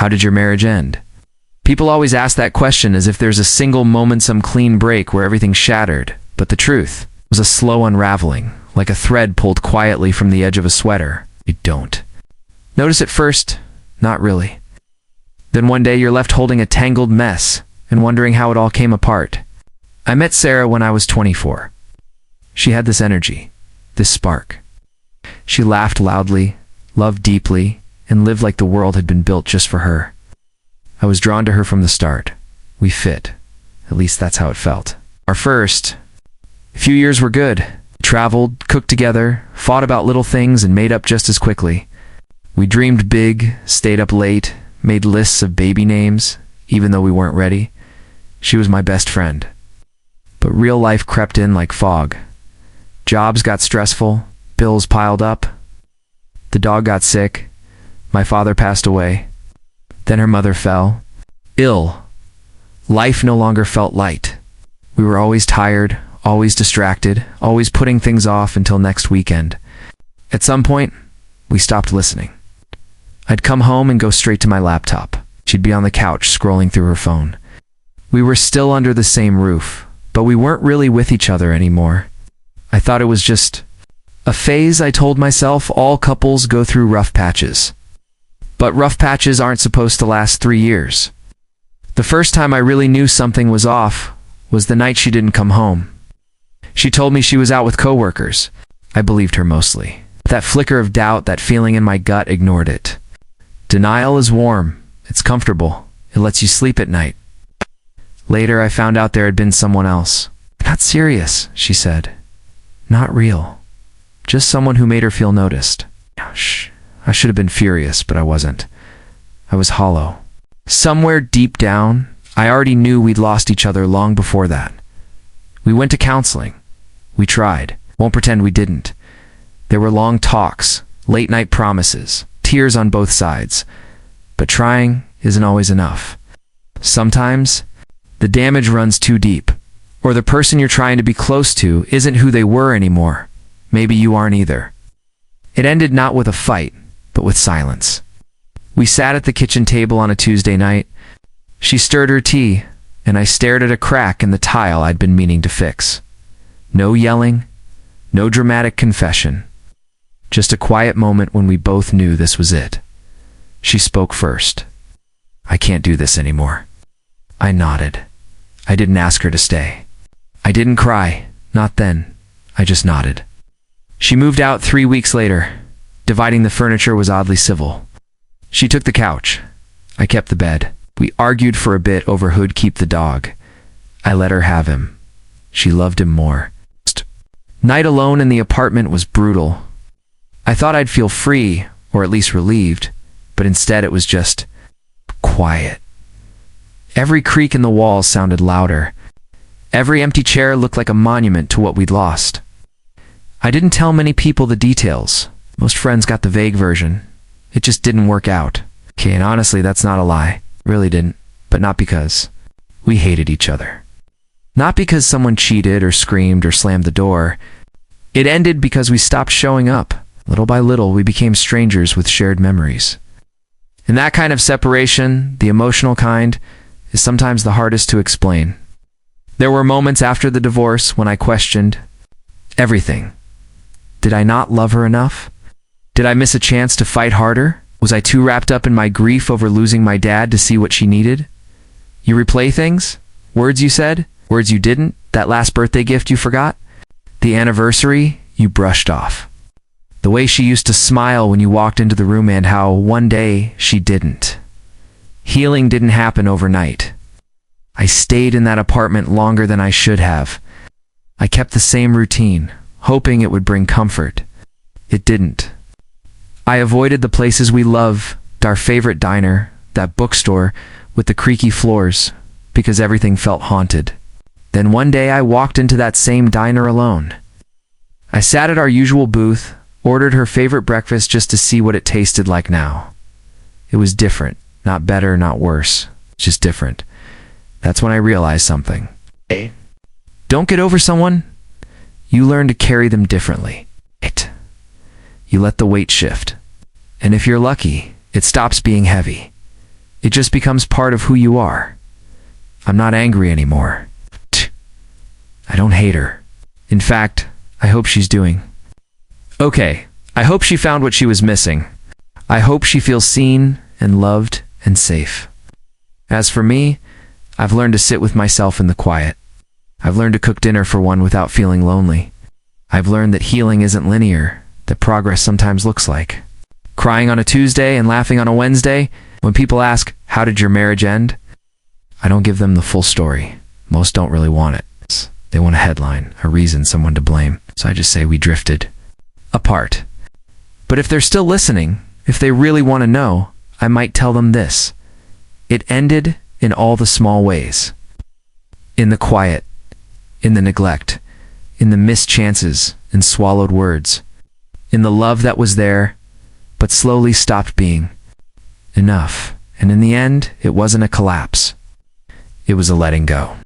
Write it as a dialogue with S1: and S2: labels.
S1: How did your marriage end? People always ask that question as if there's a single moment, some clean break where everything shattered. But the truth was a slow unraveling, like a thread pulled quietly from the edge of a sweater. You don't notice it first, not really. Then one day you're left holding a tangled mess and wondering how it all came apart. I met Sarah when I was 24. She had this energy, this spark. She laughed loudly, loved deeply, and lived like the world had been built just for her. I was drawn to her from the start. We fit. At least that's how it felt. Our first few years were good. Traveled, cooked together, fought about little things, and made up just as quickly. We dreamed big, stayed up late, made lists of baby names, even though we weren't ready. She was my best friend. But real life crept in like fog. Jobs got stressful, bills piled up. The dog got sick. My father passed away. Then her mother fell ill. Life no longer felt light. We were always tired, always distracted, always putting things off until next weekend. At some point, we stopped listening. I'd come home and go straight to my laptop. She'd be on the couch scrolling through her phone. We were still under the same roof, but we weren't really with each other anymore. I thought it was just a phase. I told myself all couples go through rough patches. But rough patches aren't supposed to last 3 years. The first time I really knew something was off was the night she didn't come home. She told me she was out with coworkers. I believed her mostly. That flicker of doubt, that feeling in my gut, ignored it. Denial is warm. It's comfortable. It lets you sleep at night. Later, I found out there had been someone else. Not serious, she said. Not real. Just someone who made her feel noticed. Shh. I should have been furious, but I wasn't. I was hollow. Somewhere deep down, I already knew we'd lost each other long before that. We went to counseling. We tried. Won't pretend we didn't. There were long talks, late-night promises, tears on both sides. But trying isn't always enough. Sometimes, the damage runs too deep, or the person you're trying to be close to isn't who they were anymore. Maybe you aren't either. It ended not with a fight, but with silence. We sat at the kitchen table on a Tuesday night. She stirred her tea, and I stared at a crack in the tile I'd been meaning to fix. No yelling, no dramatic confession. Just a quiet moment when we both knew this was it. She spoke first. I can't do this anymore. I nodded. I didn't ask her to stay. I didn't cry, not then. I just nodded. She moved out 3 weeks later. Dividing the furniture was oddly civil. She took the couch. I kept the bed. We argued for a bit over who'd keep the dog. I let her have him. She loved him more. Night alone in the apartment was brutal. I thought I'd feel free, or at least relieved, but instead it was just quiet. Every creak in the walls sounded louder. Every empty chair looked like a monument to what we'd lost. I didn't tell many people the details. Most friends got the vague version. It just didn't work out. Okay, and honestly, that's not a lie. Really didn't. But not because we hated each other. Not because someone cheated or screamed or slammed the door. It ended because we stopped showing up. Little by little, we became strangers with shared memories. And that kind of separation, the emotional kind, is sometimes the hardest to explain. There were moments after the divorce when I questioned everything. Did I not love her enough? Did I miss a chance to fight harder? Was I too wrapped up in my grief over losing my dad to see what she needed? You replay things? Words you said? Words you didn't? That last birthday gift you forgot? The anniversary you brushed off? The way she used to smile when you walked into the room and how one day she didn't. Healing didn't happen overnight. I stayed in that apartment longer than I should have. I kept the same routine, hoping it would bring comfort. It didn't. I avoided the places we loved, our favorite diner, that bookstore with the creaky floors, because everything felt haunted. Then one day I walked into that same diner alone. I sat at our usual booth, ordered her favorite breakfast just to see what it tasted like now. It was different, not better, not worse, just different. That's when I realized something. Don't get over someone. You learn to carry them differently. You let the weight shift. And if you're lucky, it stops being heavy. It just becomes part of who you are. I'm not angry anymore. I don't hate her. In fact, I hope she's doing okay. I hope she found what she was missing. I hope she feels seen and loved and safe. As for me, I've learned to sit with myself in the quiet. I've learned to cook dinner for one without feeling lonely. I've learned that healing isn't linear, that progress sometimes looks like crying on a Tuesday and laughing on a Wednesday. When people ask, "How did your marriage end?" I don't give them the full story. Most don't really want it. They want a headline, a reason, someone to blame. So I just say we drifted apart. But if they're still listening, if they really want to know, I might tell them this. It ended in all the small ways. In the quiet, in the neglect, in the missed chances and swallowed words, in the love that was there, but slowly stopped being enough. And in the end, it wasn't a collapse. It was a letting go.